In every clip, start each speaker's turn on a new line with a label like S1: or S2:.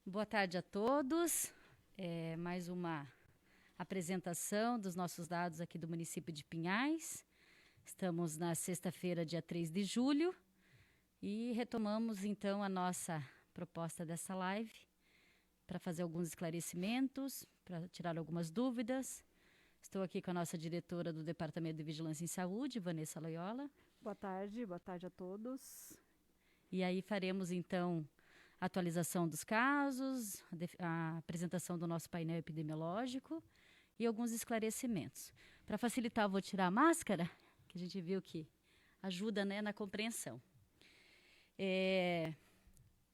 S1: Boa tarde a todos. Mais uma apresentação dos nossos dados aqui do município de Pinhais. Estamos na sexta-feira, dia 3 de julho, e retomamos então a nossa proposta dessa live para fazer alguns esclarecimentos, para tirar algumas dúvidas. Estou aqui com a nossa diretora do Departamento de Vigilância em Saúde, Vanessa Loyola.
S2: Boa tarde a todos.
S1: E aí faremos então a atualização dos casos, a apresentação do nosso painel epidemiológico e alguns esclarecimentos. Para facilitar, eu vou tirar a máscara, que a gente viu que ajuda, né, na compreensão.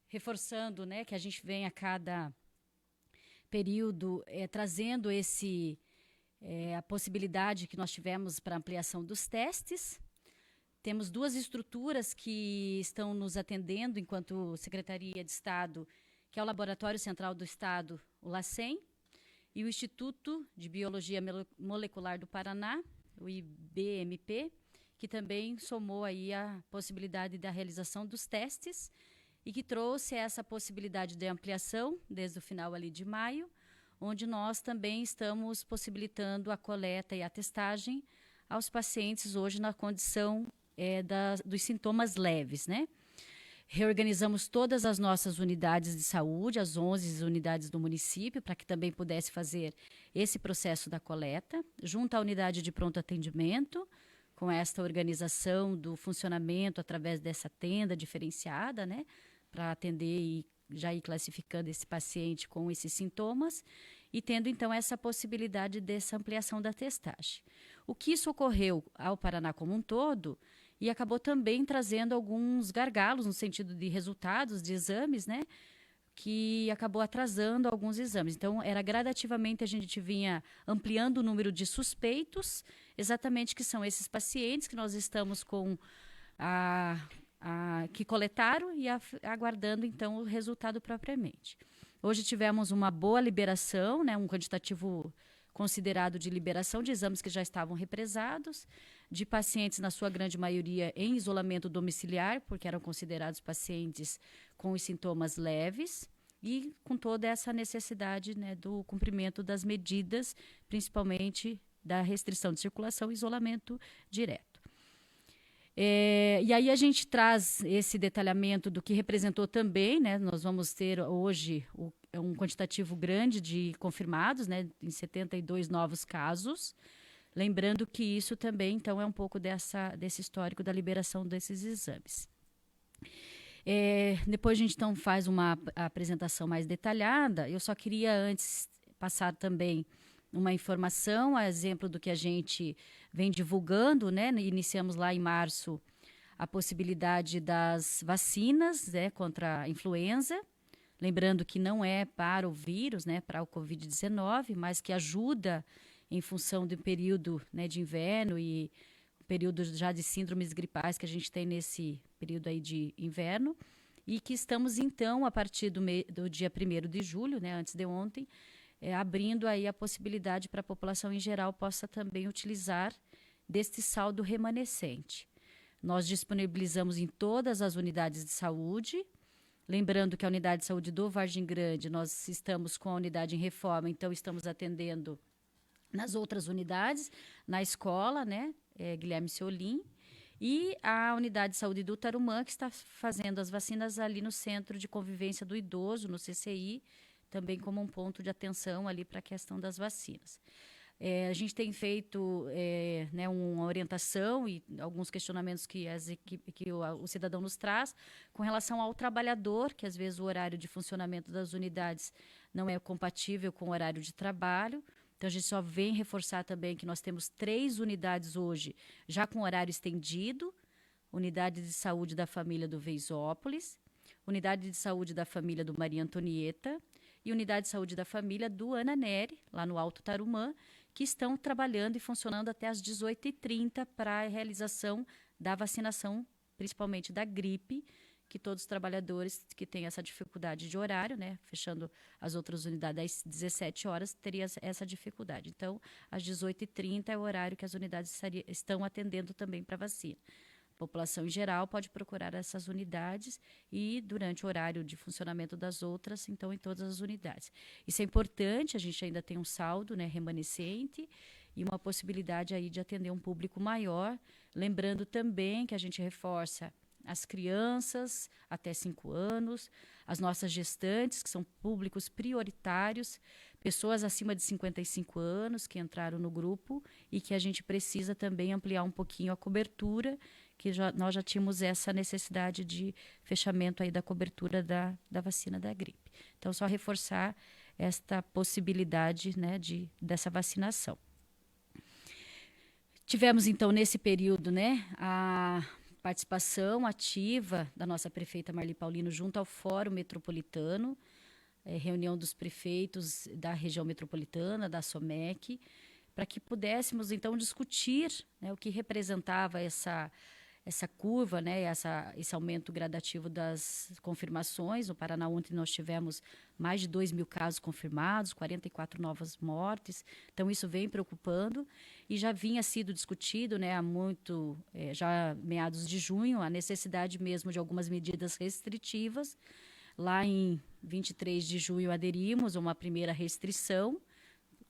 S1: Reforçando, né, que a gente vem a cada período trazendo a possibilidade que nós tivemos para ampliação dos testes. Temos duas estruturas que estão nos atendendo enquanto Secretaria de Estado, que é o Laboratório Central do Estado, o LACEN, e o Instituto de Biologia Molecular do Paraná, o IBMP, que também somou aí a possibilidade da realização dos testes e que trouxe essa possibilidade de ampliação desde o final ali de maio, onde nós também estamos possibilitando a coleta e a testagem aos pacientes hoje na condição dos sintomas leves, né? Reorganizamos todas as nossas unidades de saúde, as 11 unidades do município, para que também pudesse fazer esse processo da coleta, junto à unidade de pronto atendimento, com esta organização do funcionamento através dessa tenda diferenciada, né? Para atender e já ir classificando esse paciente com esses sintomas e tendo, então, essa possibilidade dessa ampliação da testagem. O que isso ocorreu ao Paraná como um todo e acabou também trazendo alguns gargalos no sentido de resultados de exames, né? Que acabou atrasando alguns exames. Então, gradativamente a gente vinha ampliando o número de suspeitos, exatamente que são esses pacientes que nós estamos com que coletaram e aguardando, então, o resultado propriamente. Hoje tivemos uma boa liberação, né, um quantitativo considerado de liberação de exames que já estavam represados, de pacientes, na sua grande maioria, em isolamento domiciliar, porque eram considerados pacientes com os sintomas leves, e com toda essa necessidade, né, do cumprimento das medidas, principalmente da restrição de circulação e isolamento direto. E aí a gente traz esse detalhamento do que representou também, né? Nós vamos ter hoje um quantitativo grande de confirmados, né? Em 72 novos casos. Lembrando que isso também, então, é um pouco desse histórico da liberação desses exames. Depois a gente, então, faz uma apresentação mais detalhada. Eu só queria antes passar também uma informação, a exemplo do que a gente vem divulgando, né? Iniciamos lá em março a possibilidade das vacinas, né, contra a influenza, lembrando que não é para o vírus, né, para o Covid-19, mas que ajuda em função do período, né, de inverno e período já de síndromes gripais que a gente tem nesse período aí de inverno, e que estamos, então, a partir do dia 1º de julho, né, antes de ontem, abrindo aí a possibilidade para a população em geral possa também utilizar deste saldo remanescente. Nós disponibilizamos em todas as unidades de saúde, lembrando que a unidade de saúde do Vargem Grande, nós estamos com a unidade em reforma, então estamos atendendo nas outras unidades, na escola, né, Guilherme Seolim, e a unidade de saúde do Tarumã, que está fazendo as vacinas ali no Centro de Convivência do Idoso, no CCI, também como um ponto de atenção ali para a questão das vacinas. A gente tem feito né, uma orientação e alguns questionamentos que o cidadão nos traz com relação ao trabalhador, que às vezes o horário de funcionamento das unidades não é compatível com o horário de trabalho. Então, a gente só vem reforçar também que nós temos 3 unidades hoje já com horário estendido: Unidade de Saúde da Família do Veisópolis, Unidade de Saúde da Família do Maria Antonieta e Unidade de Saúde da Família do Ana Nery, lá no Alto Tarumã, que estão trabalhando e funcionando até às 18h30 para a realização da vacinação, principalmente da gripe, que todos os trabalhadores que têm essa dificuldade de horário, né, fechando as outras unidades às 17 horas, teria essa dificuldade. Então, às 18h30 é o horário que as unidades estão atendendo também para vacina. população em geral pode procurar essas unidades e durante o horário de funcionamento das outras, então em todas as unidades. Isso é importante, a gente ainda tem um saldo, né, remanescente e uma possibilidade aí de atender um público maior, lembrando também que a gente reforça as crianças até 5 anos, as nossas gestantes, que são públicos prioritários, pessoas acima de 55 anos que entraram no grupo e que a gente precisa também ampliar um pouquinho a cobertura, que nós já tínhamos essa necessidade de fechamento aí da cobertura da vacina da gripe. Então, só reforçar esta possibilidade, né, dessa vacinação. Tivemos, então, nesse período, né, a participação ativa da nossa prefeita Marli Paulino junto ao Fórum Metropolitano, reunião dos prefeitos da região metropolitana, da SOMEC, para que pudéssemos, então, discutir, né, o que representava essa curva, né, esse aumento gradativo das confirmações. No Paraná, ontem nós tivemos mais de 2.000 casos confirmados, 44 novas mortes. Então, isso vem preocupando e já vinha sido discutido, né, há muito, já meados de junho, a necessidade mesmo de algumas medidas restritivas. Lá em 23 de junho aderimos a uma primeira restrição,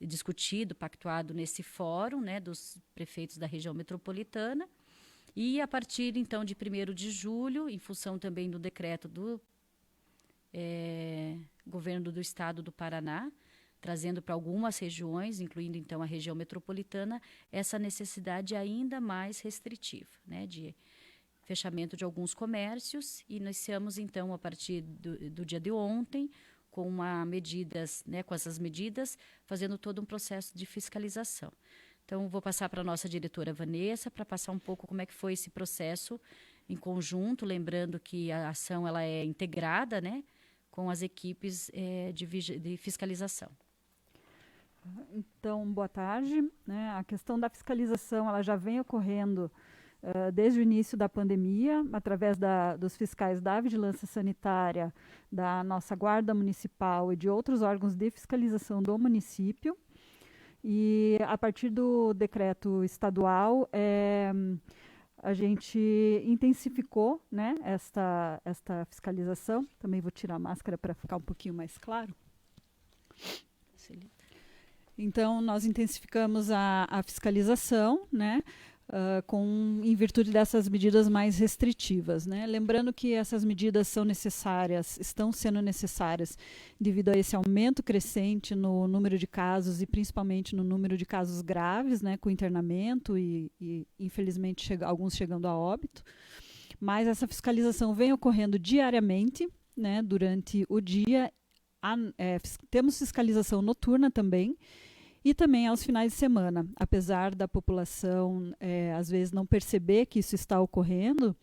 S1: discutido, pactuado nesse fórum, né, dos prefeitos da região metropolitana. E a partir, então, de 1º de julho, em função também do decreto do governo do estado do Paraná, trazendo para algumas regiões, incluindo, então, a região metropolitana, essa necessidade ainda mais restritiva, né, de fechamento de alguns comércios. E iniciamos, então, a partir do dia de ontem, com com essas medidas, fazendo todo um processo de fiscalização. Então, vou passar para a nossa diretora Vanessa, para passar um pouco como é que foi esse processo em conjunto, lembrando que a ação ela é integrada, né, com as equipes de fiscalização.
S2: Então, boa tarde. Né? A questão da fiscalização ela já vem ocorrendo desde o início da pandemia, através dos fiscais da Vigilância Sanitária, da nossa Guarda Municipal e de outros órgãos de fiscalização do município. E a partir do decreto estadual, a gente intensificou, né, esta fiscalização. Também vou tirar a máscara para ficar um pouquinho mais claro. Então, nós intensificamos a fiscalização, né, em virtude dessas medidas mais restritivas, né? Lembrando que essas medidas estão sendo necessárias devido a esse aumento crescente no número de casos e principalmente no número de casos graves, né, com internamento e infelizmente alguns chegando a óbito. Mas essa fiscalização vem ocorrendo diariamente, né, durante o dia. Temos fiscalização noturna também, e também aos finais de semana. Apesar da população, às vezes, não perceber que isso está ocorrendo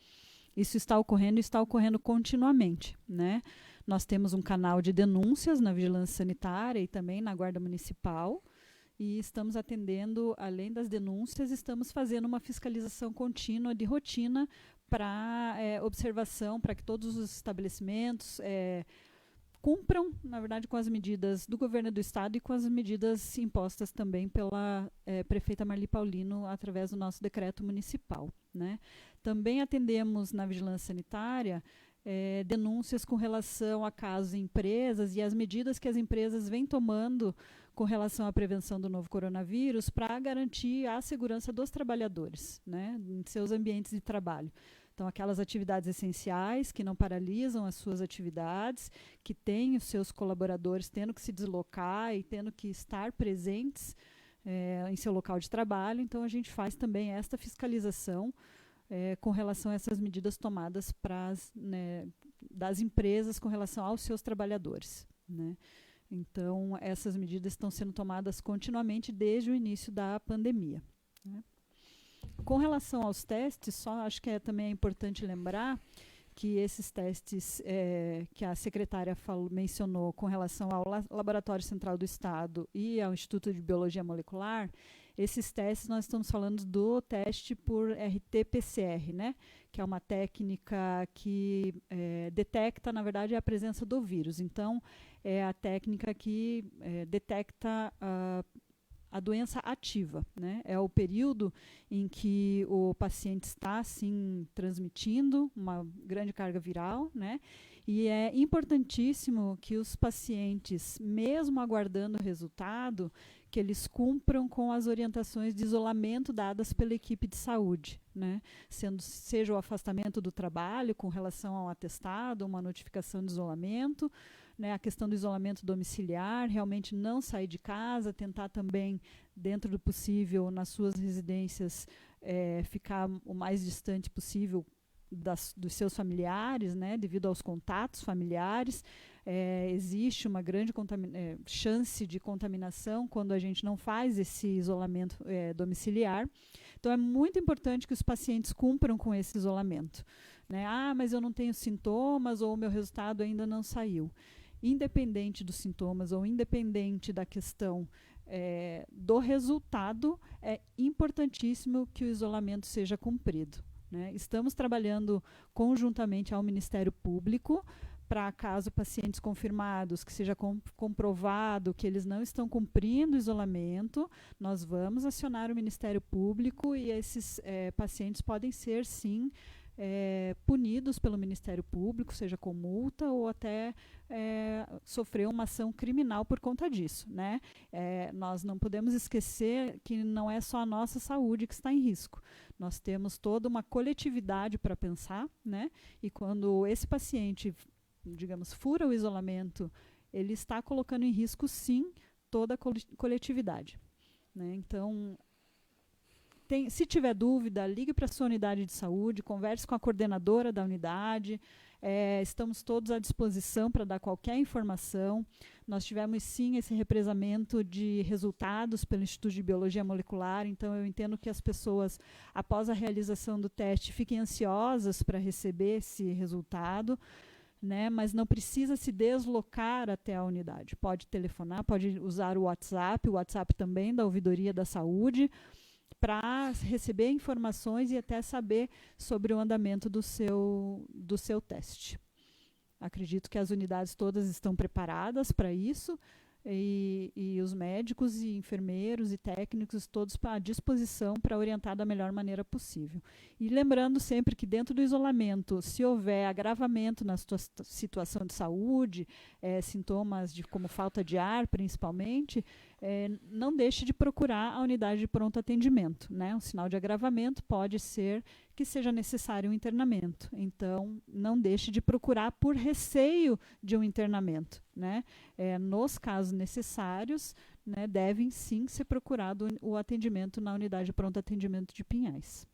S2: e está ocorrendo continuamente, né? Nós temos um canal de denúncias na Vigilância Sanitária e também na Guarda Municipal, e estamos atendendo, além das denúncias, estamos fazendo uma fiscalização contínua de rotina para observação, para que todos os estabelecimentos cumpram, na verdade, com as medidas do governo do estado e com as medidas impostas também pela prefeita Marli Paulino através do nosso decreto municipal, né? Também atendemos na vigilância sanitária denúncias com relação a casos em empresas e as medidas que as empresas vêm tomando com relação à prevenção do novo coronavírus para garantir a segurança dos trabalhadores, né, em seus ambientes de trabalho. Então, aquelas atividades essenciais que não paralisam as suas atividades, que têm os seus colaboradores tendo que se deslocar e tendo que estar presentes em seu local de trabalho. Então, a gente faz também esta fiscalização com relação a essas medidas tomadas das empresas com relação aos seus trabalhores, né? Então, essas medidas estão sendo tomadas continuamente desde o início da pandemia, né? Com relação aos testes, só acho que também é importante lembrar que esses testes que a secretária mencionou com relação ao Laboratório Central do Estado e ao Instituto de Biologia Molecular, esses testes nós estamos falando do teste por RT-PCR, né, que é uma técnica que detecta, na verdade, a presença do vírus. Então, é a técnica que detecta a doença ativa, né? É o período em que o paciente está, sim, transmitindo uma grande carga viral, né? E é importantíssimo que os pacientes, mesmo aguardando o resultado, que eles cumpram com as orientações de isolamento dadas pela equipe de saúde, né? Seja o afastamento do trabalho com relação ao atestado, uma notificação de isolamento, né, a questão do isolamento domiciliar, realmente não sair de casa, tentar também, dentro do possível, nas suas residências, ficar o mais distante possível dos seus familiares, né, devido aos contatos familiares. Existe uma grande chance de contaminação quando a gente não faz esse isolamento domiciliar. Então, é muito importante que os pacientes cumpram com esse isolamento, né? Mas eu não tenho sintomas ou o meu resultado ainda não saiu. Independente dos sintomas ou independente da questão do resultado, é importantíssimo que o isolamento seja cumprido, né? Estamos trabalhando conjuntamente ao Ministério Público para, caso pacientes confirmados, que seja comprovado que eles não estão cumprindo o isolamento, nós vamos acionar o Ministério Público e esses pacientes podem ser, sim, punidos pelo Ministério Público, seja com multa ou até sofrer uma ação criminal por conta disso, né? Nós não podemos esquecer que não é só a nossa saúde que está em risco. Nós temos toda uma coletividade para pensar, né? E quando esse paciente, digamos, fura o isolamento, ele está colocando em risco, sim, toda a coletividade, né? Então, se tiver dúvida, ligue para a sua unidade de saúde, converse com a coordenadora da unidade. Estamos todos à disposição para dar qualquer informação. Nós tivemos, sim, esse represamento de resultados pelo Instituto de Biologia Molecular, então eu entendo que as pessoas, após a realização do teste, fiquem ansiosas para receber esse resultado, né? Mas não precisa se deslocar até a unidade. Pode telefonar, pode usar o WhatsApp também da Ouvidoria da Saúde, para receber informações e até saber sobre o andamento do seu teste. Acredito que as unidades todas estão preparadas para isso e os médicos e enfermeiros e técnicos todos à disposição para orientar da melhor maneira possível. E lembrando sempre que dentro do isolamento, se houver agravamento na sua situação de saúde, sintomas como falta de ar principalmente, não deixe de procurar a unidade de pronto atendimento, né? Um sinal de agravamento pode ser que seja necessário um internamento. Então, não deixe de procurar por receio de um internamento, né? Nos casos necessários, né, devem sim ser procurado o atendimento na unidade de pronto atendimento de Pinhais.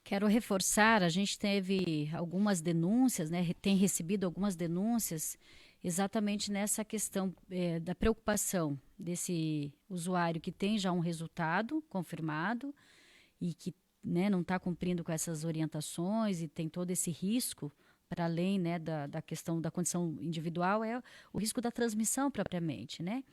S1: Quero reforçar, a gente teve algumas denúncias, né, tem recebido algumas denúncias exatamente nessa questão da preocupação desse usuário que tem já um resultado confirmado e que, né, não está cumprindo com essas orientações e tem todo esse risco, para além, né, da questão da condição individual, é o risco da transmissão propriamente, né?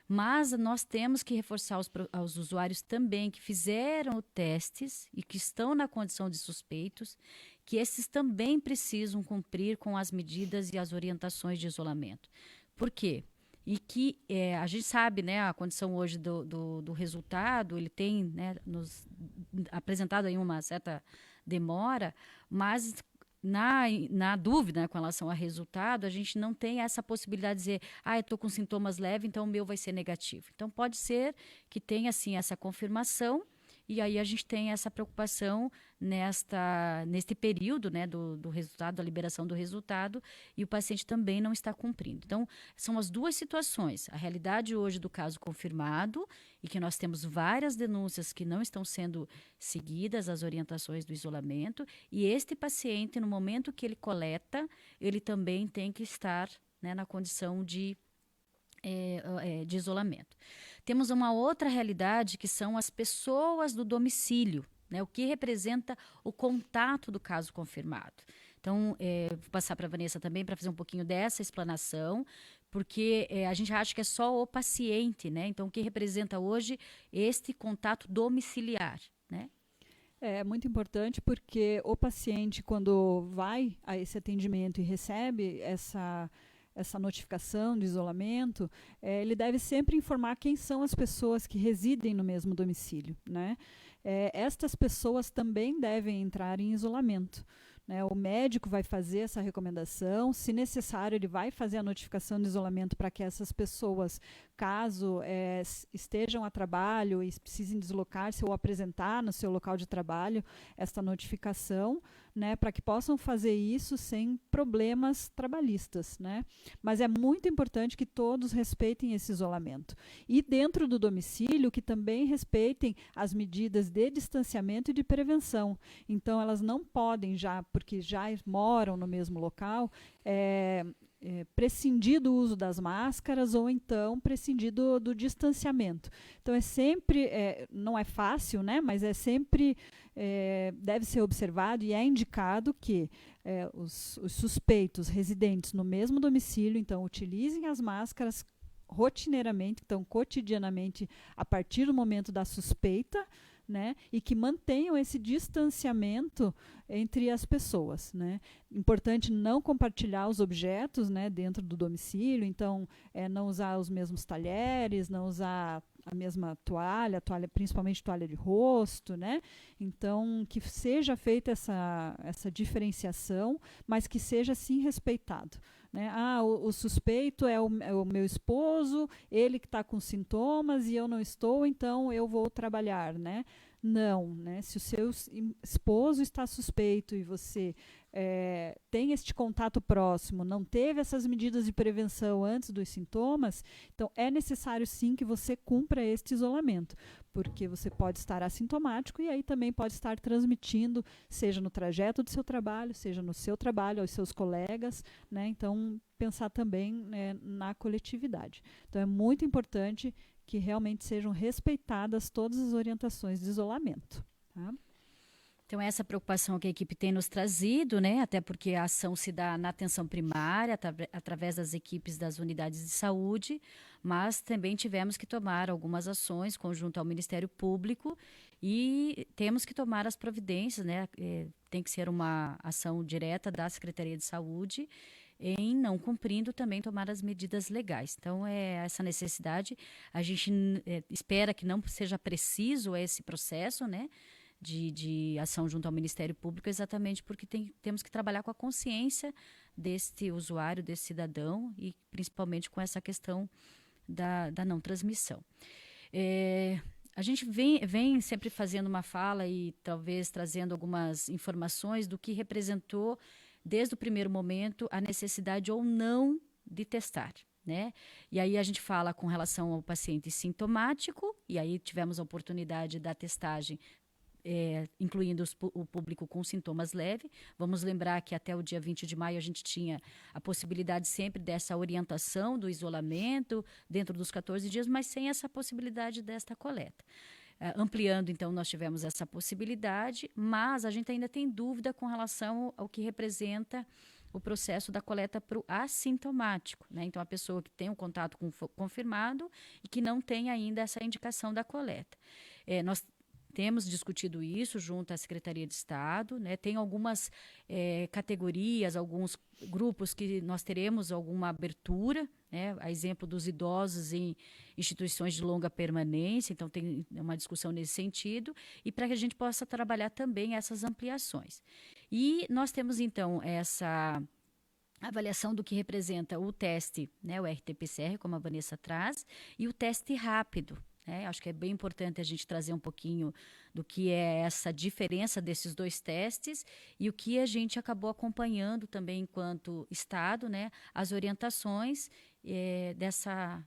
S1: Mas nós temos que reforçar aos usuários também que fizeram testes e que estão na condição de suspeitos, que esses também precisam cumprir com as medidas e as orientações de isolamento. Por quê? E que a gente sabe, né, a condição hoje do resultado, ele tem, né, nos apresentado aí uma certa demora, mas na dúvida, né, com relação ao resultado, a gente não tem essa possibilidade de dizer, eu estou com sintomas leves, então o meu vai ser negativo. Então pode ser que tenha assim essa confirmação e aí a gente tem essa preocupação neste período, né, do resultado, da liberação do resultado, e o paciente também não está cumprindo. Então, são as duas situações. A realidade hoje do caso confirmado, e que nós temos várias denúncias que não estão sendo seguidas, as orientações do isolamento, e este paciente, no momento que ele coleta, ele também tem que estar, né, na condição de isolamento. Temos uma outra realidade que são as pessoas do domicílio, né, o que representa o contato do caso confirmado. Então, vou passar para a Vanessa também para fazer um pouquinho dessa explanação, porque a gente acha que é só o paciente, né? Então, o que representa hoje este contato domiciliar, né?
S2: É muito importante porque o paciente, quando vai a esse atendimento e recebe essa essa notificação de isolamento, ele deve sempre informar quem são as pessoas que residem no mesmo domicílio, né? Estas pessoas também devem entrar em isolamento, né? O médico vai fazer essa recomendação, se necessário ele vai fazer a notificação de isolamento para que essas pessoas, caso estejam a trabalho e precisem deslocar-se ou apresentar no seu local de trabalho esta notificação, né, para que possam fazer isso sem problemas trabalhistas, né? Mas é muito importante que todos respeitem esse isolamento. E dentro do domicílio, que também respeitem as medidas de distanciamento e de prevenção. Então, elas não podem porque já moram no mesmo local, prescindir do uso das máscaras ou então prescindir do distanciamento. Então é sempre, não é fácil, né, mas é sempre, deve ser observado e é indicado que os suspeitos residentes no mesmo domicílio, então utilizem as máscaras rotineiramente, então cotidianamente, a partir do momento da suspeita, né, e que mantenham esse distanciamento entre as pessoas, né. Importante não compartilhar os objetos, né, dentro do domicílio, então não usar os mesmos talheres, não usar a mesma toalha, principalmente toalha de rosto, né. Então que seja feita essa diferenciação, mas que seja sim respeitado, né? O suspeito é o meu esposo, ele que está com sintomas e eu não estou, então eu vou trabalhar, né? Não, né? Se o seu esposo está suspeito e você tem este contato próximo, não teve essas medidas de prevenção antes dos sintomas, então é necessário sim que você cumpra este isolamento, porque você pode estar assintomático e aí também pode estar transmitindo, seja no trajeto do seu trabalho, seja no seu trabalho, aos seus colegas, né? Então, pensar também, né, na coletividade. Então, é muito importante que realmente sejam respeitadas todas as orientações de isolamento, tá?
S1: Então, essa preocupação que a equipe tem nos trazido, né, até porque a ação se dá na atenção primária, através das equipes das unidades de saúde, mas também tivemos que tomar algumas ações conjunto ao Ministério Público e temos que tomar as providências, né, tem que ser uma ação direta da Secretaria de Saúde, em não cumprindo também tomar as medidas legais. Então, essa necessidade, a gente espera que não seja preciso esse processo, né, de ação junto ao Ministério Público, exatamente porque temos que trabalhar com a consciência deste usuário, desse cidadão, e principalmente com essa questão da não transmissão. A gente vem sempre fazendo uma fala e talvez trazendo algumas informações do que representou, desde o primeiro momento, a necessidade ou não de testar, né? E aí a gente fala com relação ao paciente sintomático, e aí tivemos a oportunidade da testagem, incluindo o público com sintomas leves. Vamos lembrar que até o dia 20 de maio a gente tinha a possibilidade sempre dessa orientação do isolamento dentro dos 14 dias, mas sem essa possibilidade desta coleta. Ampliando, então, nós tivemos essa possibilidade, mas a gente ainda tem dúvida com relação ao que representa o processo da coleta para o assintomático, né? Então, a pessoa que tem um contato confirmado e que não tem ainda essa indicação da coleta. Nós temos discutido isso junto à Secretaria de Estado, né? Tem algumas categorias, alguns grupos que nós teremos alguma abertura, né? A exemplo dos idosos em instituições de longa permanência, então tem uma discussão nesse sentido, e para que a gente possa trabalhar também essas ampliações. E nós temos, então, essa avaliação do que representa o teste, né, o RT-PCR, como a Vanessa traz, e o teste rápido. Acho que é bem importante a gente trazer um pouquinho do que é essa diferença desses dois testes e o que a gente acabou acompanhando também enquanto Estado, né, as orientações dessa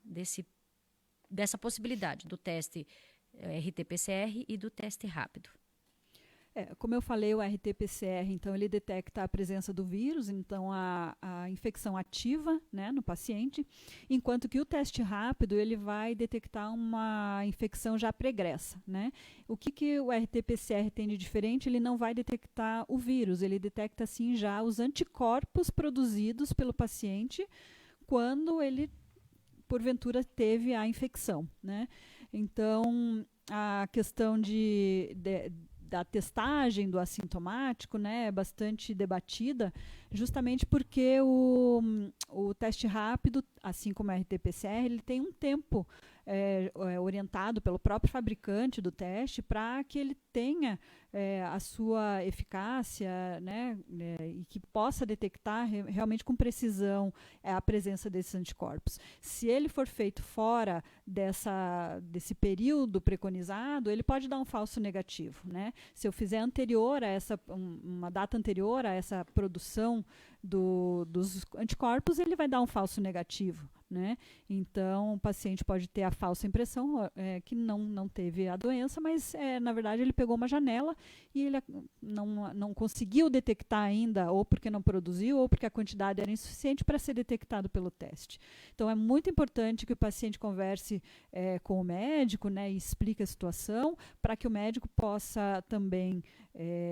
S1: possibilidade do teste RT-PCR e do teste rápido.
S2: Como eu falei, o RT-PCR, então, ele detecta a presença do vírus, então a infecção ativa, né, no paciente, enquanto que o teste rápido ele vai detectar uma infecção já pregressa, né? O que o RT-PCR tem de diferente? Ele não vai detectar o vírus, ele detecta sim já os anticorpos produzidos pelo paciente quando ele, porventura, teve a infecção, né? Então, a questão da testagem do assintomático, né, é bastante debatida, justamente porque o teste rápido, assim como o RT-PCR, ele tem um tempo orientado pelo próprio fabricante do teste para que ele tenha a sua eficácia, né, e que possa detectar realmente com precisão a presença desses anticorpos. Se ele for feito fora desse período preconizado, ele pode dar um falso negativo, né? Se eu fizer uma data anterior a essa produção dos anticorpos, ele vai dar um falso negativo, né? Então, o paciente pode ter a falsa impressão que não teve a doença, mas, na verdade, ele pegou uma janela e ele não conseguiu detectar ainda, ou porque não produziu, ou porque a quantidade era insuficiente para ser detectado pelo teste. Então, é muito importante que o paciente converse com o médico, né, e explique a situação, para que o médico possa também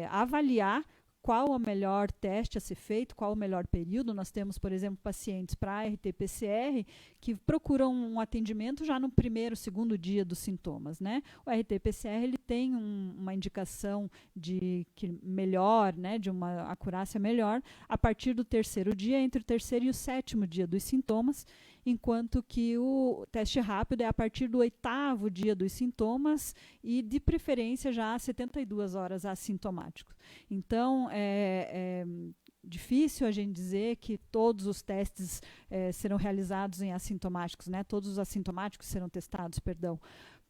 S2: avaliar qual o melhor teste a ser feito, qual o melhor período. Nós temos, por exemplo, pacientes para RT-PCR que procuram um atendimento já no primeiro, segundo dia dos sintomas, né? O RT-PCR ele tem uma indicação de melhor, né, de uma acurácia melhor a partir do terceiro dia, entre o terceiro e o sétimo dia dos sintomas, enquanto que o teste rápido é a partir do 8º dia dos sintomas e, de preferência, já há 72 horas assintomáticos. Então, é difícil a gente dizer que todos os testes serão realizados em assintomáticos, né? Todos os assintomáticos serão testados, perdão,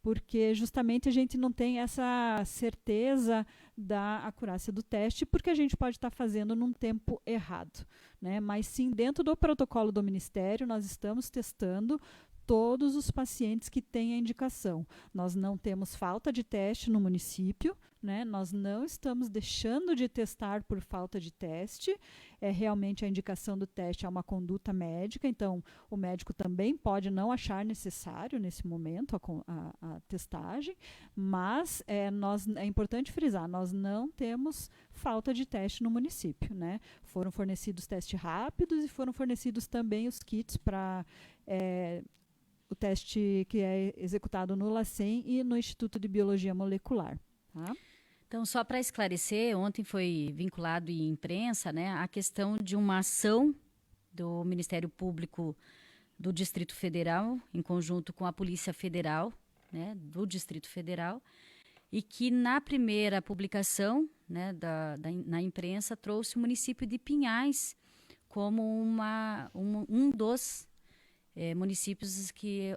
S2: porque justamente a gente não tem essa certeza da acurácia do teste, porque a gente pode estar fazendo num tempo errado, né? Mas sim, dentro do protocolo do Ministério, nós estamos testando todos os pacientes que têm a indicação. Nós não temos falta de teste no município, né? Nós não estamos deixando de testar por falta de teste. Realmente a indicação do teste é uma conduta médica, então o médico também pode não achar necessário nesse momento a testagem, mas é importante frisar, nós não temos falta de teste no município, né? Foram fornecidos testes rápidos e foram fornecidos também os kits para o teste que é executado no LACEN e no Instituto de Biologia Molecular. Tá?
S1: Então, só para esclarecer, ontem foi vinculado em imprensa, né, a questão de uma ação do Ministério Público do Distrito Federal, em conjunto com a Polícia Federal, né, do Distrito Federal, e que na primeira publicação, né, na imprensa trouxe o município de Pinhais como um dos municípios que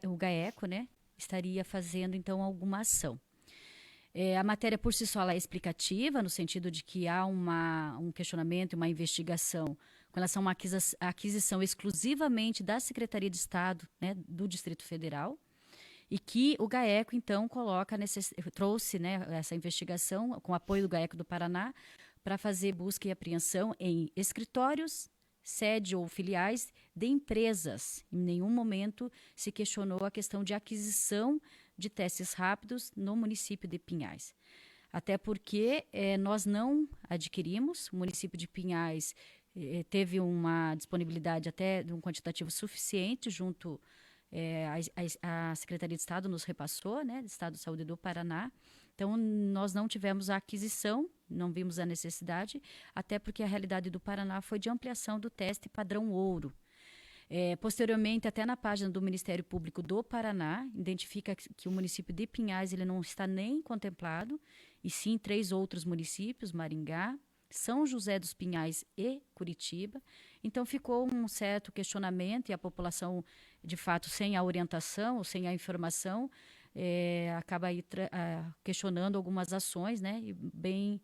S1: o GAECO, né, estaria fazendo então alguma ação. A matéria por si só ela é explicativa, no sentido de que há um questionamento e uma investigação com relação a uma aquisição exclusivamente da Secretaria de Estado, né, do Distrito Federal, e que o GAECO, então, trouxe, né, essa investigação com apoio do GAECO do Paraná para fazer busca e apreensão em escritórios, sede ou filiais de empresas. Em nenhum momento se questionou a questão de aquisição de testes rápidos no município de Pinhais. Até porque nós não adquirimos, o município de Pinhais teve uma disponibilidade até de um quantitativo suficiente junto a Secretaria de Estado nos repassou, né, do Estado de Saúde do Paraná. Então, nós não tivemos a aquisição, não vimos a necessidade, até porque a realidade do Paraná foi de ampliação do teste padrão ouro. Posteriormente, até na página do Ministério Público do Paraná, identifica que o município de Pinhais ele não está nem contemplado, e sim 3 outros municípios, Maringá, São José dos Pinhais e Curitiba. Então, ficou um certo questionamento e a população, de fato, sem a orientação ou sem a informação, acaba aí questionando algumas ações, né, e bem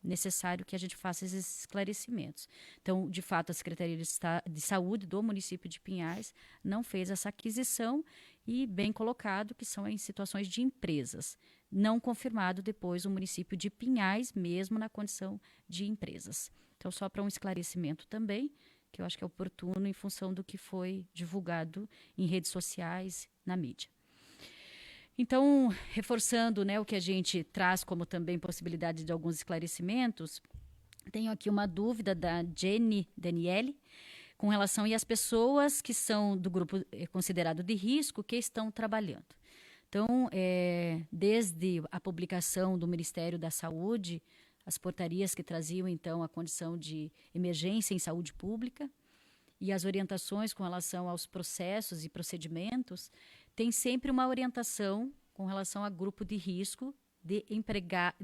S1: necessário que a gente faça esses esclarecimentos. Então, de fato, a Secretaria de Saúde do município de Pinhais não fez essa aquisição e, bem colocado, que são em situações de empresas. Não confirmado depois o município de Pinhais, mesmo na condição de empresas. Então, só para um esclarecimento também, que eu acho que é oportuno em função do que foi divulgado em redes sociais, na mídia. Então, reforçando, né, o que a gente traz como também possibilidade de alguns esclarecimentos, tenho aqui uma dúvida da Jenny Daniele com relação às pessoas que são do grupo considerado de risco que estão trabalhando. Então, desde a publicação do Ministério da Saúde, as portarias que traziam, então, a condição de emergência em saúde pública e as orientações com relação aos processos e procedimentos, tem sempre uma orientação com relação a grupo de risco de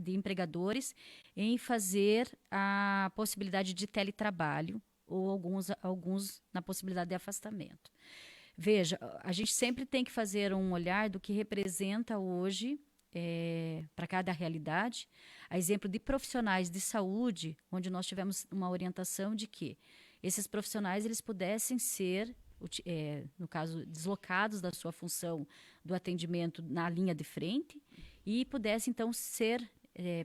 S1: empregadores em fazer a possibilidade de teletrabalho ou alguns na possibilidade de afastamento. Veja, a gente sempre tem que fazer um olhar do que representa hoje para cada realidade. A exemplo de profissionais de saúde, onde nós tivemos uma orientação de que esses profissionais eles pudessem ser, no caso, deslocados da sua função do atendimento na linha de frente e pudessem, então, ser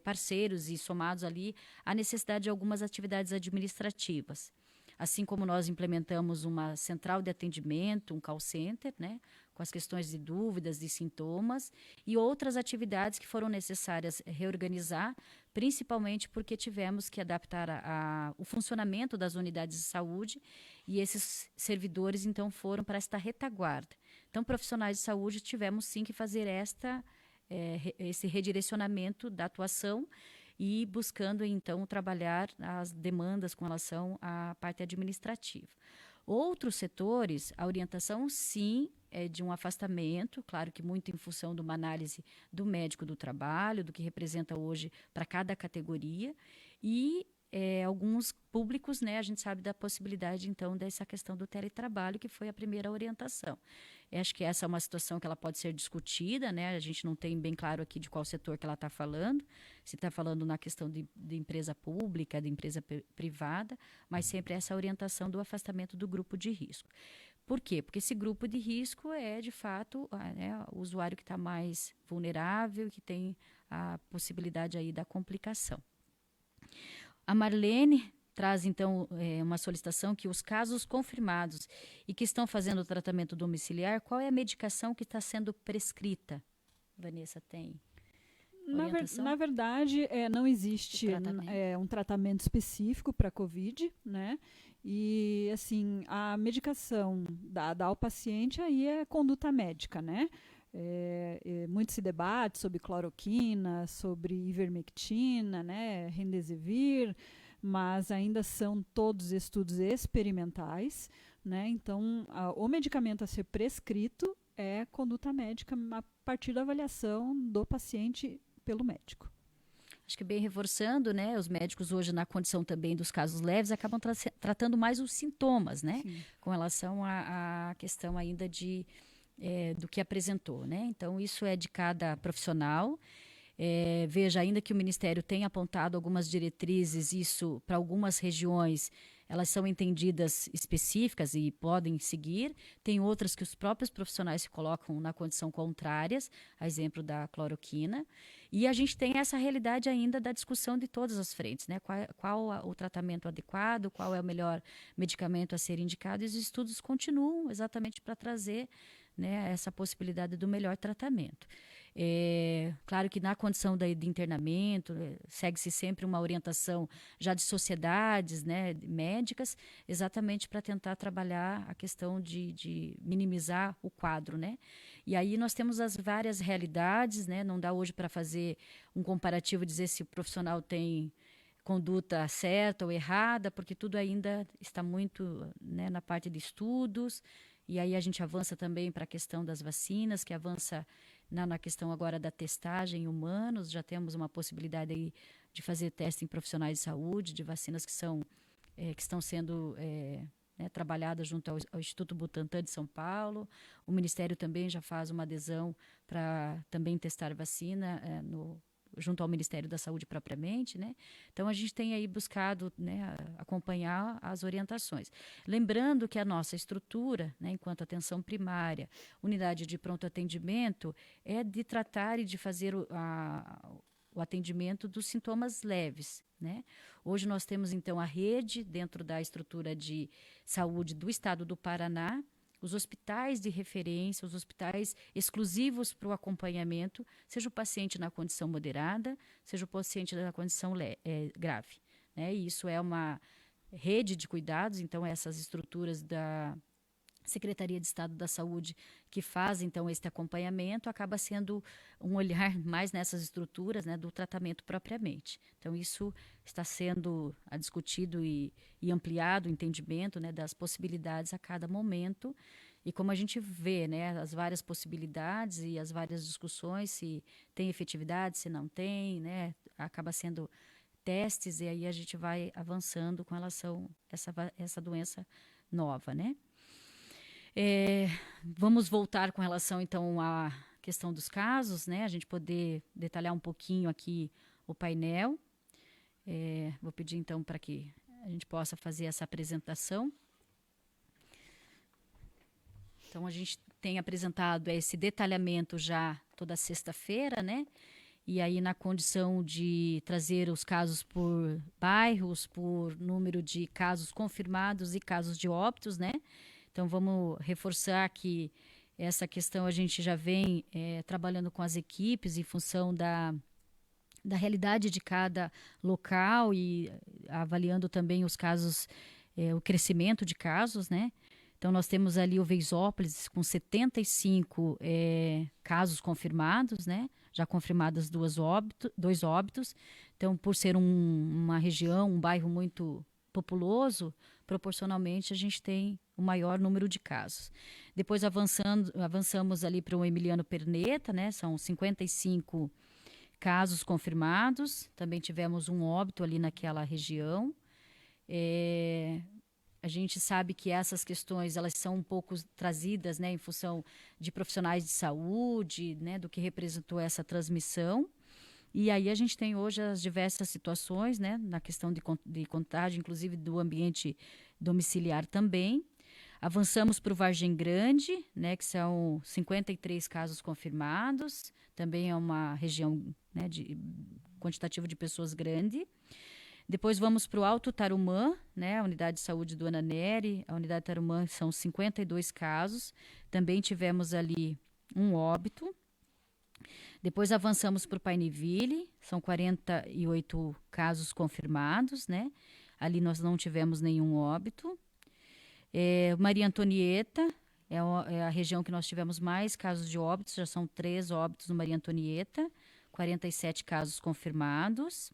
S1: parceiros e somados ali à necessidade de algumas atividades administrativas. Assim como nós implementamos uma central de atendimento, um call center, né, com as questões de dúvidas, de sintomas, e outras atividades que foram necessárias reorganizar, principalmente porque tivemos que adaptar o funcionamento das unidades de saúde, e esses servidores, então, foram para esta retaguarda. Então, profissionais de saúde tivemos, sim, que fazer esse redirecionamento da atuação, e buscando, então, trabalhar as demandas com relação à parte administrativa. Outros setores, a orientação, sim, é de um afastamento, claro que muito em função de uma análise do médico do trabalho, do que representa hoje para cada categoria, e alguns públicos, né, a gente sabe da possibilidade, então, dessa questão do teletrabalho, que foi a primeira orientação. Acho que essa é uma situação que ela pode ser discutida, né? A gente não tem bem claro aqui de qual setor que ela está falando, se está falando na questão de empresa pública, de empresa privada, mas sempre essa orientação do afastamento do grupo de risco. Por quê? Porque esse grupo de risco é, de fato, o usuário que está mais vulnerável, que tem a possibilidade aí da complicação. A Marlene traz, então, uma solicitação que os casos confirmados e que estão fazendo o tratamento domiciliar, qual é a medicação que está sendo prescrita? Vanessa, tem orientação?
S2: Na verdade, não existe um tratamento específico para a COVID, né? E, assim, a medicação dada ao paciente aí é conduta médica, né? Muito se debate sobre cloroquina, sobre ivermectina, né, remdesivir, mas ainda são todos estudos experimentais, né? Então, o medicamento a ser prescrito é conduta médica a partir da avaliação do paciente pelo médico.
S1: Acho que bem reforçando, né, os médicos hoje na condição também dos casos leves acabam tratando mais os sintomas, né? Sim. Com relação à questão ainda do que apresentou, né? Então, isso é de cada profissional. Veja, ainda que o Ministério tenha apontado algumas diretrizes, isso para algumas regiões, elas são entendidas específicas e podem seguir. Tem outras que os próprios profissionais se colocam na condição contrárias, a exemplo da cloroquina. E a gente tem essa realidade ainda da discussão de todas as frentes, né? Qual o tratamento adequado, qual é o melhor medicamento a ser indicado, e os estudos continuam exatamente para trazer, né, essa possibilidade do melhor tratamento. Claro que na condição de internamento, segue-se sempre uma orientação já de sociedades, né, médicas, exatamente para tentar trabalhar a questão de minimizar o quadro, né? E aí nós temos as várias realidades, né? Não dá hoje para fazer um comparativo, dizer se o profissional tem conduta certa ou errada, porque tudo ainda está muito, né, na parte de estudos. E aí a gente avança também para a questão das vacinas, que avança na questão agora da testagem em humanos. Já temos uma possibilidade aí de fazer teste em profissionais de saúde, de vacinas que estão sendo trabalhadas junto ao Instituto Butantan de São Paulo. O Ministério também já faz uma adesão para também testar vacina junto ao Ministério da Saúde propriamente, né? Então, a gente tem aí buscado, né, acompanhar as orientações. Lembrando que a nossa estrutura, né, enquanto atenção primária, unidade de pronto atendimento, é de tratar e de fazer o atendimento dos sintomas leves, né? Hoje nós temos, então, a rede dentro da estrutura de saúde do Estado do Paraná, os hospitais de referência, os hospitais exclusivos para o acompanhamento, seja o paciente na condição moderada, seja o paciente na condição grave, né? E isso é uma rede de cuidados, então essas estruturas da Secretaria de Estado da Saúde, que faz, então, este acompanhamento, acaba sendo um olhar mais nessas estruturas, né, do tratamento propriamente. Então, isso está sendo discutido e ampliado o entendimento, né, das possibilidades a cada momento. E como a gente vê, né, as várias possibilidades e as várias discussões, se tem efetividade, se não tem, né, acaba sendo testes, e aí a gente vai avançando com relação a essa doença nova, né? Vamos voltar com relação, então, à questão dos casos, né? A gente poder detalhar um pouquinho aqui o painel. Vou pedir, então, para que a gente possa fazer essa apresentação. Então, a gente tem apresentado esse detalhamento já toda sexta-feira, né? E aí, na condição de trazer os casos por bairros, por número de casos confirmados e casos de óbitos, né? Então, vamos reforçar que essa questão a gente já vem trabalhando com as equipes em função da realidade de cada local e avaliando também os casos, o crescimento de casos, né? Então, nós temos ali o Veisópolis com 75 casos confirmados, né? Já confirmadas dois óbitos. Então, por ser uma região, um bairro muito populoso, proporcionalmente a gente tem o maior número de casos. Depois avançamos ali para o Emiliano Perneta, né? São 55 casos confirmados. Também tivemos um óbito ali naquela região. A gente sabe que essas questões elas são um pouco trazidas, né, em função de profissionais de saúde, né, do que representou essa transmissão. E aí a gente tem hoje as diversas situações, né, na questão de contágio, inclusive do ambiente domiciliar também. Avançamos para o Vargem Grande, né, que são 53 casos confirmados. Também é uma região, né, de quantitativo de pessoas grande. Depois vamos para o Alto Tarumã, né, a unidade de saúde do Ananeri. A unidade Tarumã são 52 casos. Também tivemos ali um óbito. Depois avançamos para o Paineville, são 48 casos confirmados, né? Ali nós não tivemos nenhum óbito. Maria Antonieta é a região que nós tivemos mais casos de óbitos, já são 3 óbitos no Maria Antonieta, 47 casos confirmados.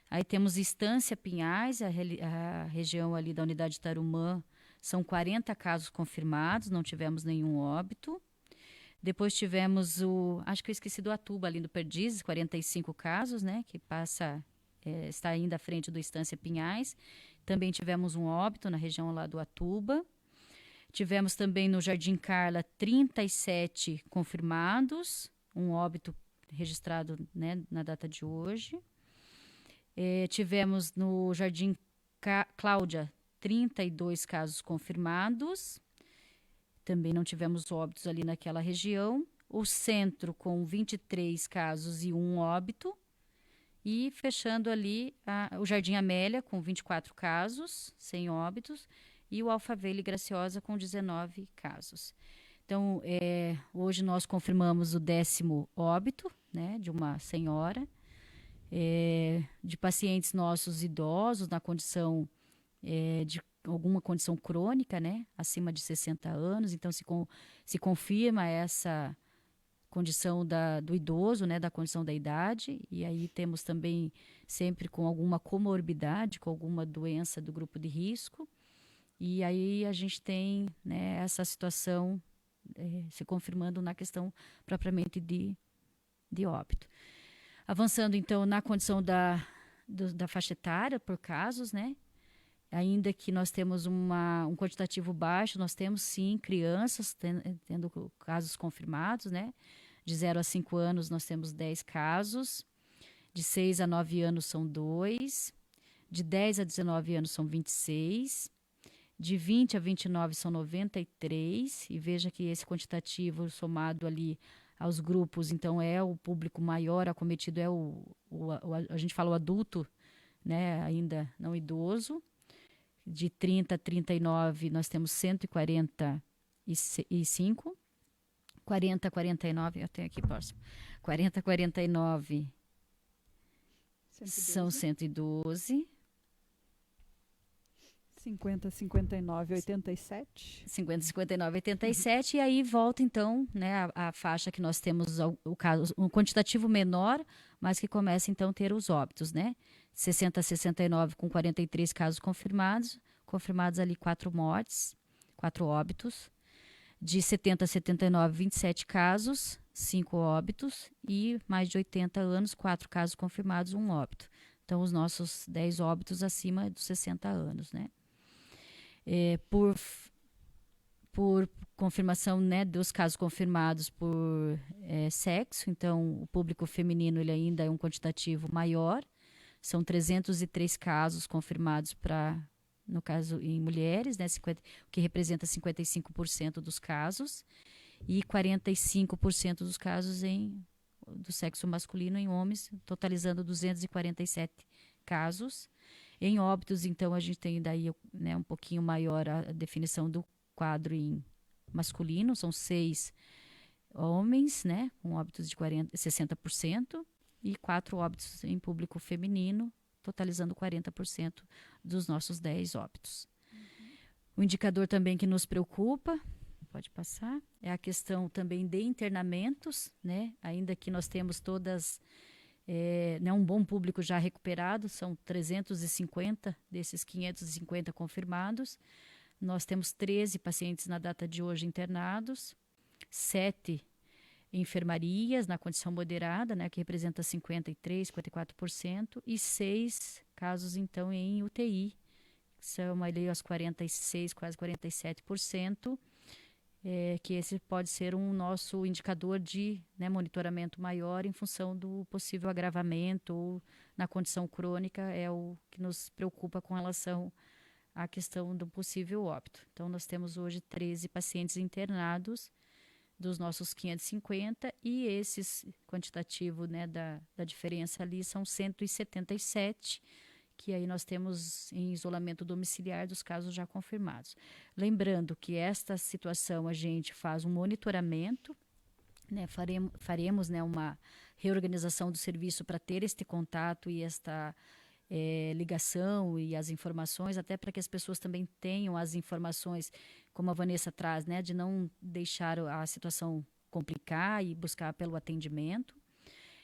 S1: Aí temos Estância Pinhais, a região ali da unidade Tarumã, são 40 casos confirmados, não tivemos nenhum óbito. Depois tivemos acho que eu esqueci do Atuba, ali no Perdizes, 45 casos, né, que está ainda à frente do Estância Pinhais. Também tivemos um óbito na região lá do Atuba. Tivemos também no Jardim Carla 37 confirmados, um óbito registrado, né, na data de hoje. Tivemos no Jardim Cláudia 32 casos confirmados. Também não tivemos óbitos ali naquela região. O centro com 23 casos e um óbito. E fechando ali o Jardim Amélia com 24 casos, sem óbitos. E o Alphaville Graciosa com 19 casos. Então, hoje nós confirmamos o 10º óbito, né, de uma senhora. De pacientes nossos idosos na condição de alguma condição crônica, né, acima de 60 anos. Então, se confirma essa condição do idoso, né, da condição da idade, e aí temos também sempre com alguma comorbidade, com alguma doença do grupo de risco, e aí a gente tem, né, essa situação se confirmando na questão propriamente de óbito. Avançando, então, na condição da faixa etária, por casos, né? Ainda que nós temos um quantitativo baixo, nós temos, sim, crianças tendo casos confirmados, né? De 0 a 5 anos, nós temos 10 casos. De 6 a 9 anos, são 2. De 10 a 19 anos, são 26. De 20 a 29, são 93. E veja que esse quantitativo somado ali aos grupos, então o público maior acometido, a gente fala o adulto, né, ainda não idoso. De 30 a 39 nós temos 145. 40 a 49, eu tenho aqui próximo. 40 a 49 112. São 112.
S2: 50, 59, 87.
S1: 50, 59, 87, e aí volta então, né, a faixa que nós temos o caso, um quantitativo menor, mas que começa então a ter os óbitos, né? 60 a 69 com 43 casos confirmados ali 4 mortes, 4 óbitos. De 70 a 79, 27 casos, 5 óbitos, e mais de 80 anos, 4 casos confirmados, 1 óbito. Então, os nossos 10 óbitos acima dos 60 anos, né? Por confirmação, né, dos casos confirmados por sexo, então o público feminino ele ainda é um quantitativo maior, são 303 casos confirmados no caso em mulheres, né, o que representa 55% dos casos, e 45% dos casos do sexo masculino em homens, totalizando 247 casos. Em óbitos, então, a gente tem daí, né, um pouquinho maior a definição do quadro em masculino, são 6 homens, né, com óbitos de 60%, e 4 óbitos em público feminino, totalizando 40% dos nossos 10 óbitos. O indicador também que nos preocupa, pode passar, é a questão também de internamentos, né, ainda que nós temos todas... né, um bom público já recuperado, são 350 desses 550 confirmados. Nós temos 13 pacientes na data de hoje internados, 7 em enfermarias na condição moderada, né, que representa 53%, 54%, e 6 casos, então, em UTI, que são ali aos 46%, quase 47%, que esse pode ser um nosso indicador de, né, monitoramento maior em função do possível agravamento ou na condição crônica, é o que nos preocupa com relação à questão do possível óbito. Então, nós temos hoje 13 pacientes internados dos nossos 550, e esses quantitativo, né, da diferença ali são 177, que aí nós temos em isolamento domiciliar dos casos já confirmados. Lembrando que esta situação a gente faz um monitoramento, né, faremos, né, uma reorganização do serviço para ter este contato e esta ligação e as informações, até para que as pessoas também tenham as informações, como a Vanessa traz, né, de não deixar a situação complicar e buscar pelo atendimento.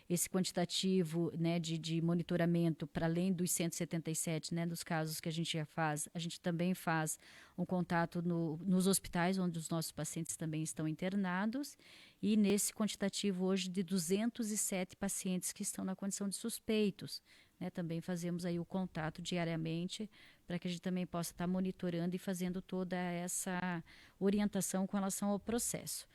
S1: Esse quantitativo, né, de monitoramento, para além dos 177, né, dos casos que a gente já faz, a gente também faz um contato nos hospitais, onde os nossos pacientes também estão internados, e nesse quantitativo hoje de 207 pacientes que estão na condição de suspeitos, né, também fazemos aí o contato diariamente, para que a gente também possa estar monitorando e fazendo toda essa orientação com relação ao processo.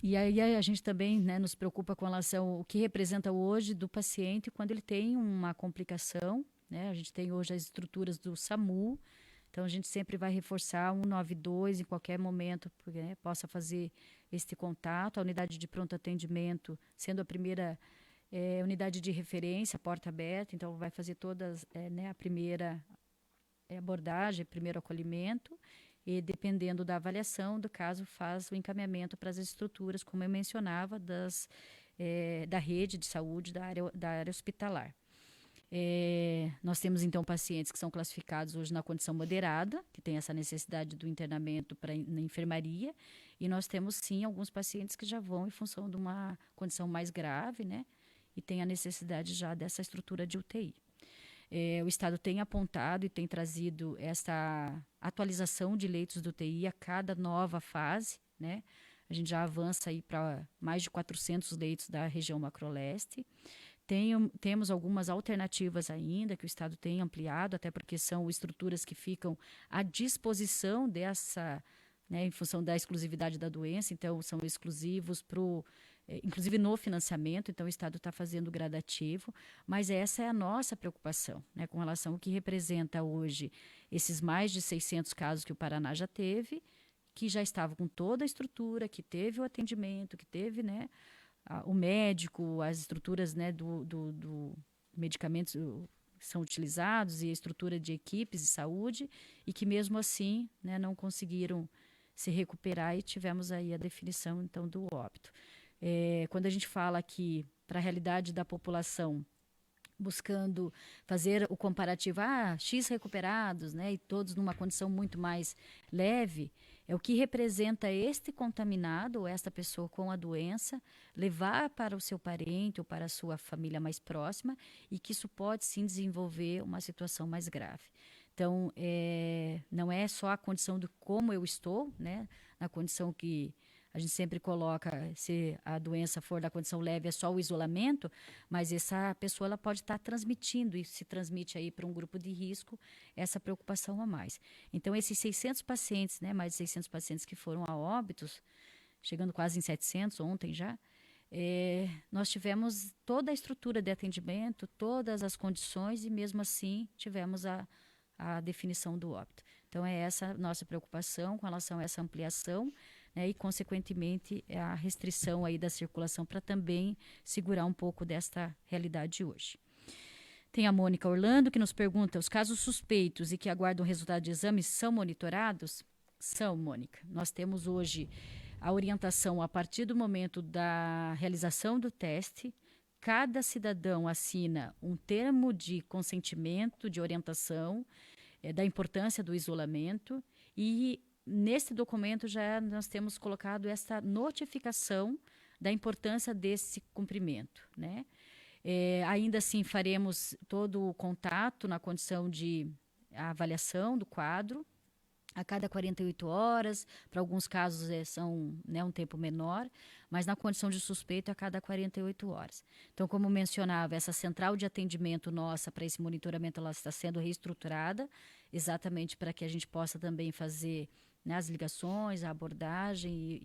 S1: E aí a gente também, né, nos preocupa com relação ao que representa hoje do paciente quando ele tem uma complicação, né? A gente tem hoje as estruturas do SAMU, então a gente sempre vai reforçar 192 em qualquer momento, porque, né, possa fazer este contato. A unidade de pronto atendimento, sendo a primeira unidade de referência, porta aberta, então vai fazer todas, né, a primeira abordagem, primeiro acolhimento, e dependendo da avaliação do caso, faz o encaminhamento para as estruturas, como eu mencionava, da rede de saúde da área hospitalar. Nós temos, então, pacientes que são classificados hoje na condição moderada, que tem essa necessidade do internamento na enfermaria, e nós temos, sim, alguns pacientes que já vão em função de uma condição mais grave, né, e tem a necessidade já dessa estrutura de UTI. O Estado tem apontado e tem trazido essa atualização de leitos de UTI a cada nova fase, né? A gente já avança aí para mais de 400 leitos da região macroleste. Temos algumas alternativas ainda que o Estado tem ampliado, até porque são estruturas que ficam à disposição dessa, né, em função da exclusividade da doença, então são exclusivos inclusive no financiamento, então o Estado está fazendo gradativo, mas essa é a nossa preocupação, né, com relação ao que representa hoje esses mais de 600 casos que o Paraná já teve, que já estavam com toda a estrutura, que teve o atendimento, que teve, né, o médico, as estruturas, né, do medicamentos que são utilizados e a estrutura de equipes de saúde, e que mesmo assim, né, não conseguiram se recuperar, e tivemos aí a definição então do óbito. Quando a gente fala aqui para a realidade da população, buscando fazer o comparativo, X recuperados, né, e todos numa condição muito mais leve, é o que representa este contaminado ou esta pessoa com a doença, levar para o seu parente ou para a sua família mais próxima e que isso pode sim desenvolver uma situação mais grave. Então, não é só a condição de como eu estou, né, na condição que a gente sempre coloca, se a doença for da condição leve, é só o isolamento, mas essa pessoa ela pode estar transmitindo, e se transmite aí para um grupo de risco, essa preocupação a mais. Então, esses 600 pacientes, né, mais de 600 pacientes que foram a óbitos, chegando quase em 700 ontem já, nós tivemos toda a estrutura de atendimento, todas as condições, e mesmo assim tivemos a definição do óbito. Então, é essa a nossa preocupação com relação a essa ampliação, né, e, consequentemente, a restrição aí da circulação para também segurar um pouco desta realidade de hoje. Tem a Mônica Orlando, que nos pergunta, os casos suspeitos e que aguardam resultado de exames são monitorados? São, Mônica. Nós temos hoje a orientação a partir do momento da realização do teste. Cada cidadão assina um termo de consentimento, de orientação, da importância do isolamento, e nesse documento já nós temos colocado essa notificação da importância desse cumprimento, né? Ainda assim faremos todo o contato na condição de avaliação do quadro a cada 48 horas, para alguns casos são, né, um tempo menor, mas na condição de suspeito a cada 48 horas. Então, como mencionava, essa central de atendimento nossa para esse monitoramento ela está sendo reestruturada, exatamente para que a gente possa também fazer, né, as ligações, a abordagem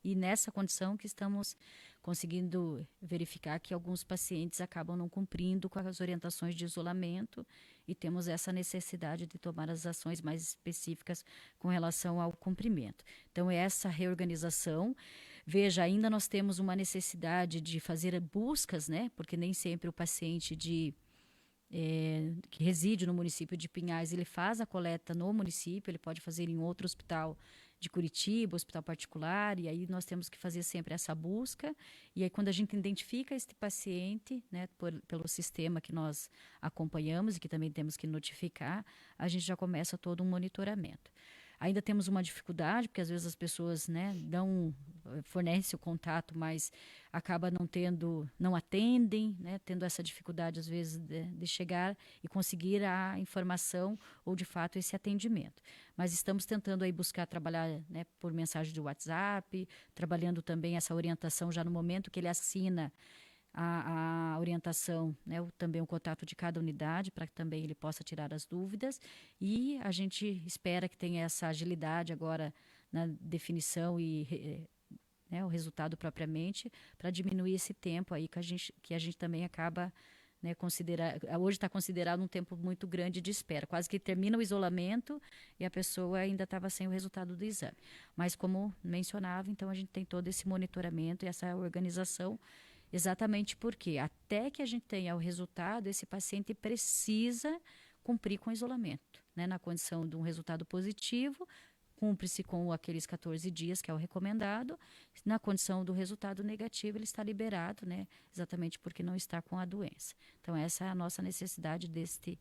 S1: e nessa condição que estamos conseguindo verificar que alguns pacientes acabam não cumprindo com as orientações de isolamento e temos essa necessidade de tomar as ações mais específicas com relação ao cumprimento. Então, essa reorganização, veja, ainda nós temos uma necessidade de fazer buscas, né, porque nem sempre o paciente que reside no município de Pinhais, ele faz a coleta no município, ele pode fazer em outro hospital de Curitiba, hospital particular, e aí nós temos que fazer sempre essa busca, e aí quando a gente identifica este paciente, né, pelo sistema que nós acompanhamos e que também temos que notificar, a gente já começa todo um monitoramento. Ainda temos uma dificuldade, porque às vezes as pessoas, né, fornecem o contato, mas acaba não atendem, né, tendo essa dificuldade às vezes de chegar e conseguir a informação ou de fato esse atendimento. Mas estamos tentando aí buscar trabalhar, né, por mensagem de WhatsApp, trabalhando também essa orientação já no momento que ele assina a orientação, né, também o contato de cada unidade, para que também ele possa tirar as dúvidas, e a gente espera que tenha essa agilidade agora na definição e né, o resultado propriamente, para diminuir esse tempo aí que a gente também acaba, né, hoje está considerado um tempo muito grande de espera, quase que termina o isolamento e a pessoa ainda estava sem o resultado do exame. Mas como mencionava, então a gente tem todo esse monitoramento e essa organização. Exatamente porque até que a gente tenha o resultado, esse paciente precisa cumprir com o isolamento, né? Na condição de um resultado positivo, cumpre-se com aqueles 14 dias, que é o recomendado. Na condição do resultado negativo, ele está liberado, né? Exatamente porque não está com a doença. Então, essa é a nossa necessidade deste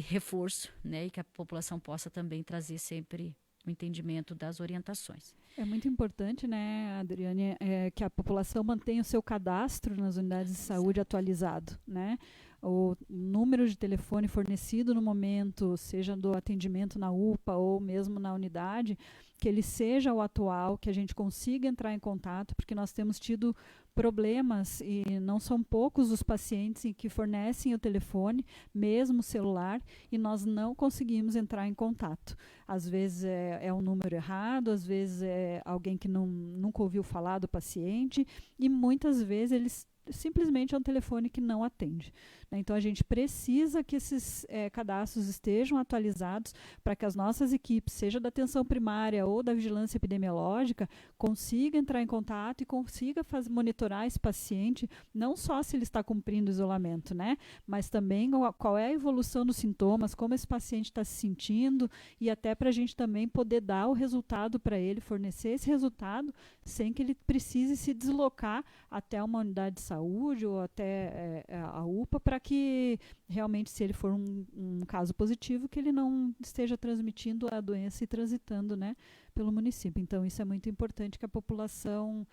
S1: reforço, né? E que a população possa também trazer sempre o entendimento das orientações.
S2: É muito importante, né, Adriane, que a população mantenha o seu cadastro nas unidades de saúde atualizado, né? O número de telefone fornecido no momento, seja do atendimento na UPA ou mesmo na unidade, que ele seja o atual, que a gente consiga entrar em contato, porque nós temos tido problemas, e não são poucos os pacientes que fornecem o telefone, mesmo o celular, e nós não conseguimos entrar em contato. Às vezes é um número errado, às vezes é alguém que nunca ouviu falar do paciente, e muitas vezes eles simplesmente é um telefone que não atende, né? Então a gente precisa que esses cadastros estejam atualizados para que as nossas equipes, seja da atenção primária ou da vigilância epidemiológica, consiga entrar em contato e consiga monitorar esse paciente, não só se ele está cumprindo o isolamento, né? Mas também qual é a evolução dos sintomas, como esse paciente está se sentindo, e até para a gente também poder dar o resultado para ele, fornecer esse resultado sem que ele precise se deslocar até uma unidade de saúde saúde ou até a UPA, para que realmente, se ele for um caso positivo, que ele não esteja transmitindo a doença e transitando, né, pelo município. Então, isso é muito importante que a população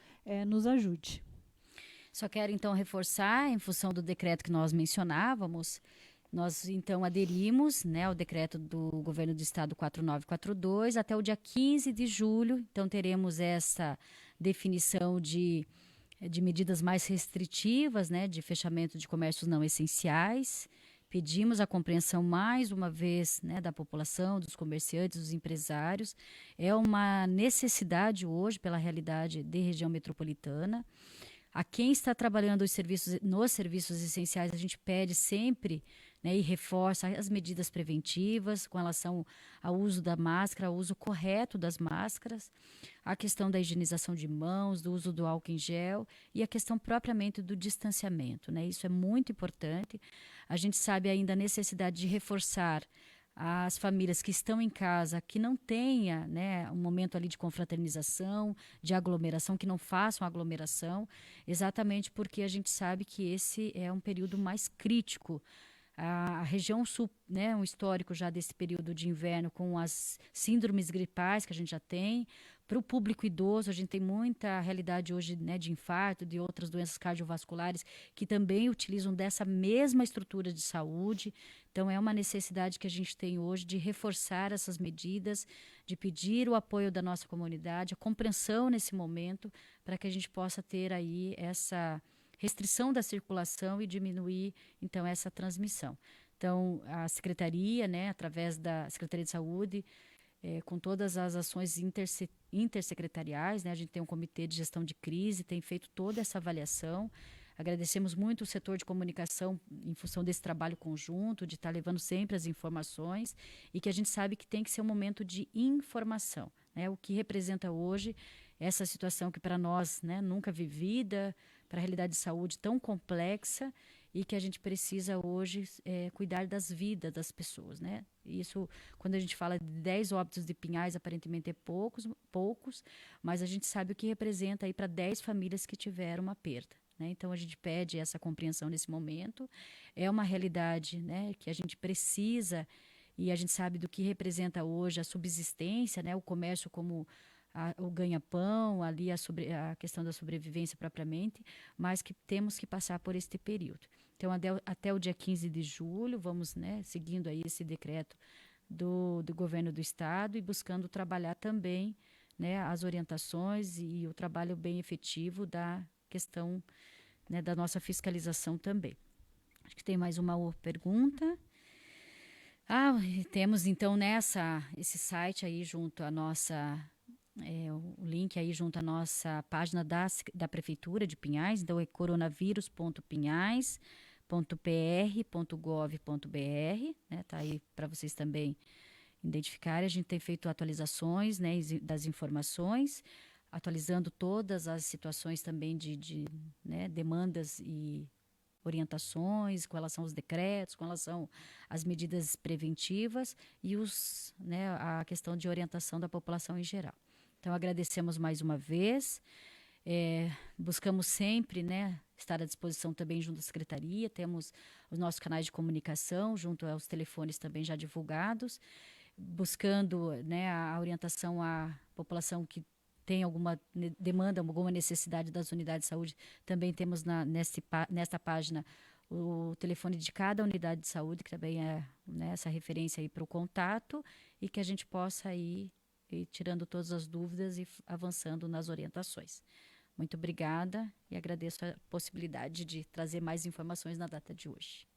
S2: nos ajude.
S1: Só quero, então, reforçar, em função do decreto que nós mencionávamos, nós, então, aderimos, né, ao decreto do Governo do Estado 4942 até o dia 15 de julho. Então, teremos essa definição de medidas mais restritivas, né, de fechamento de comércios não essenciais. Pedimos a compreensão, mais uma vez, né, da população, dos comerciantes, dos empresários. É uma necessidade hoje, pela realidade de região metropolitana. A quem está trabalhando nos serviços essenciais, a gente pede sempre, né, e reforça as medidas preventivas com relação ao uso da máscara, ao uso correto das máscaras, a questão da higienização de mãos, do uso do álcool em gel e a questão propriamente do distanciamento, né? Isso é muito importante. A gente sabe ainda a necessidade de reforçar as famílias que estão em casa, que não tenha, né, um momento ali de confraternização, de aglomeração, que não façam aglomeração, exatamente porque a gente sabe que esse é um período mais crítico. A região sul, né, um histórico já desse período de inverno com as síndromes gripais que a gente já tem. Para o público idoso, a gente tem muita realidade hoje, né, de infarto, de outras doenças cardiovasculares que também utilizam dessa mesma estrutura de saúde. Então, é uma necessidade que a gente tem hoje de reforçar essas medidas, de pedir o apoio da nossa comunidade, a compreensão nesse momento, para que a gente possa ter aí essa restrição da circulação e diminuir, então, essa transmissão. Então, a Secretaria, né, através da Secretaria de Saúde, com todas as ações intersecretariais, né, a gente tem um comitê de gestão de crise, tem feito toda essa avaliação. Agradecemos muito o setor de comunicação em função desse trabalho conjunto, de estar levando sempre as informações e que a gente sabe que tem que ser um momento de informação, né, o que representa hoje essa situação que para nós, né, nunca vivida, para a realidade de saúde tão complexa e que a gente precisa hoje cuidar das vidas das pessoas, né? Isso, quando a gente fala de 10 óbitos de Pinhais, aparentemente é poucos, mas a gente sabe o que representa aí para 10 famílias que tiveram uma perda, né? Então, a gente pede essa compreensão nesse momento. É uma realidade, né, que a gente precisa e a gente sabe do que representa hoje a subsistência, né, o comércio como o ganha-pão, ali a questão da sobrevivência propriamente, mas que temos que passar por este período. Então, até o dia 15 de julho, vamos, né, seguindo aí esse decreto do Governo do Estado e buscando trabalhar também, né, as orientações e o trabalho bem efetivo da questão, né, da nossa fiscalização também. Acho que tem mais uma pergunta. Temos então esse site aí junto à nossa... o link aí junto à nossa página da Prefeitura de Pinhais, então é coronavírus.pinhais.pr.gov.br, né? Tá aí para vocês também identificarem. A gente tem feito atualizações, né, das informações, atualizando todas as situações também né, demandas e orientações com relação aos decretos, com relação às medidas preventivas e né, a questão de orientação da população em geral. Então, agradecemos mais uma vez, buscamos sempre, né, estar à disposição também junto à Secretaria, temos os nossos canais de comunicação, junto aos telefones também já divulgados, buscando, né, a orientação à população que tem alguma demanda, alguma necessidade das unidades de saúde. Também temos nesta página o telefone de cada unidade de saúde, que também é, né, essa referência aí para o contato, e que a gente possa ir tirando todas as dúvidas e avançando nas orientações. Muito obrigada e agradeço a possibilidade de trazer mais informações na data de hoje.